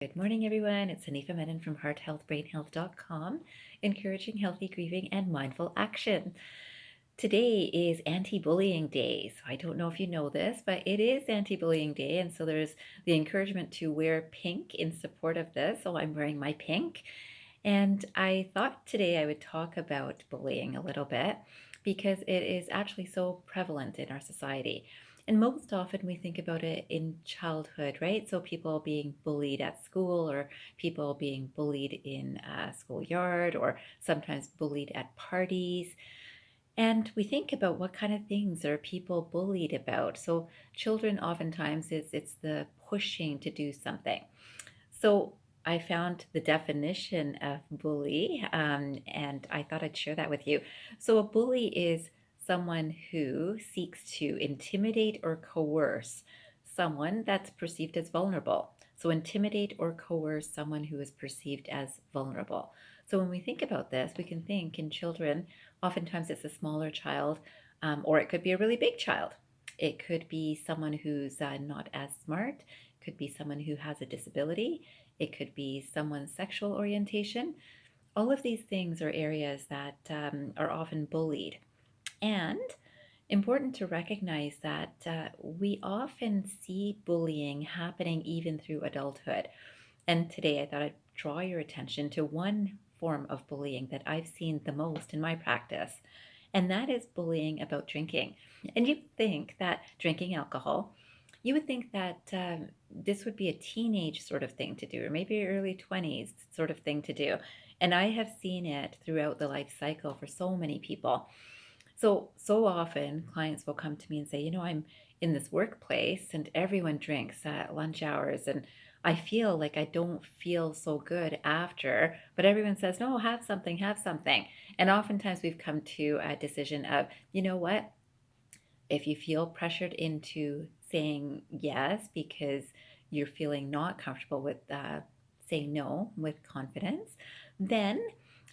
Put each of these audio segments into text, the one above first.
Good morning, everyone. It's Hanifa Menon from hearthealthbrainhealth.com, encouraging healthy grieving and mindful action. Today is anti-bullying day. So I don't know if you know this, but it is anti-bullying day. And so there's the encouragement to wear pink in support of this. So I'm wearing my pink. And I thought today I would talk about bullying a little bit because it is actually so prevalent in our society. And most often we think about it in childhood, right? So people being bullied at school, or people being bullied in a schoolyard, or sometimes bullied at parties. And we think about what kind of things are people bullied about. So children oftentimes it's the pushing to do something. So I found the definition of bully, and I thought I'd share that with you. So a bully is someone who seeks to intimidate or coerce someone that's perceived as vulnerable. So intimidate or coerce someone who is perceived as vulnerable. So when we think about this, we can think in children, oftentimes it's a smaller child, or it could be a really big child. It could be someone who's not as smart, could be someone who has a disability, it could be someone's sexual orientation. All of these things are areas that are often bullied. And important to recognize that we often see bullying happening even through adulthood. And today I thought I'd draw your attention to one form of bullying that I've seen the most in my practice, and that is bullying about drinking. And you think that drinking alcohol, you would think that this would be a teenage sort of thing to do, or maybe early 20s sort of thing to do. And I have seen it throughout the life cycle for so many people. So often clients will come to me and say, I'm in this workplace and everyone drinks at lunch hours, and I feel like I don't feel so good after, but everyone says, no, have something, have something. And oftentimes we've come to a decision of, you know what? If you feel pressured into saying yes because you're feeling not comfortable with saying no with confidence, then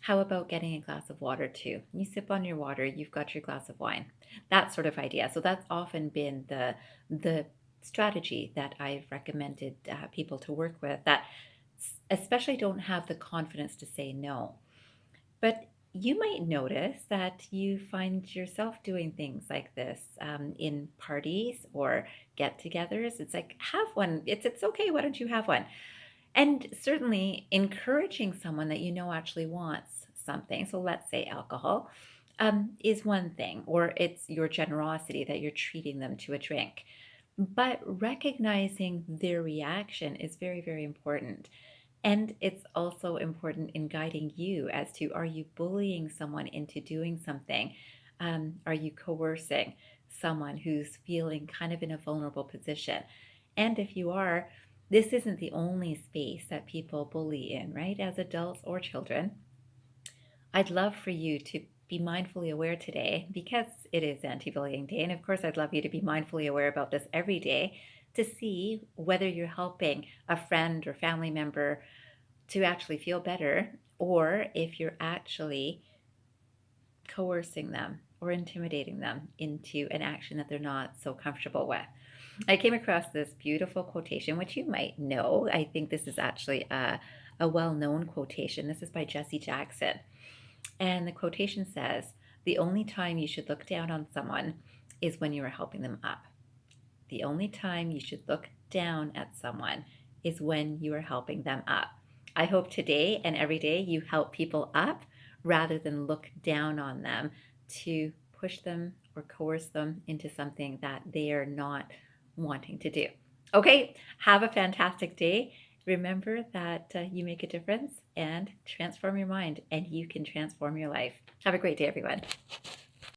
how about getting a glass of water too? You sip on your water, you've got your glass of wine. That sort of idea. So that's often been the strategy that I've recommended people to work with that especially don't have the confidence to say no. But you might notice that you find yourself doing things like this in parties or get-togethers. It's like, have one. It's okay. Why don't you have one? And certainly encouraging someone that you know actually wants something. So let's say alcohol is one thing, or it's your generosity that you're treating them to a drink. But recognizing their reaction is very, very important. And it's also important in guiding you as to, are you bullying someone into doing something? Are you coercing someone who's feeling kind of in a vulnerable position? And if you are, this isn't the only space that people bully in, right? As adults or children. I'd love for you to be mindfully aware today, because it is anti-bullying day. And of course, I'd love you to be mindfully aware about this every day to see whether you're helping a friend or family member to actually feel better, or if you're actually coercing them or intimidating them into an action that they're not so comfortable with. I came across this beautiful quotation, which you might know. I think this is actually a well-known quotation. This is by Jesse Jackson. And the quotation says, "The only time you should look down on someone is when you are helping them up. The only time you should look down at someone is when you are helping them up." I hope today and every day you help people up rather than look down on them to push them or coerce them into something that they are not wanting to do. Okay, have a fantastic day. Remember that you make a difference, and transform your mind, and you can transform your life. Have a great day, everyone.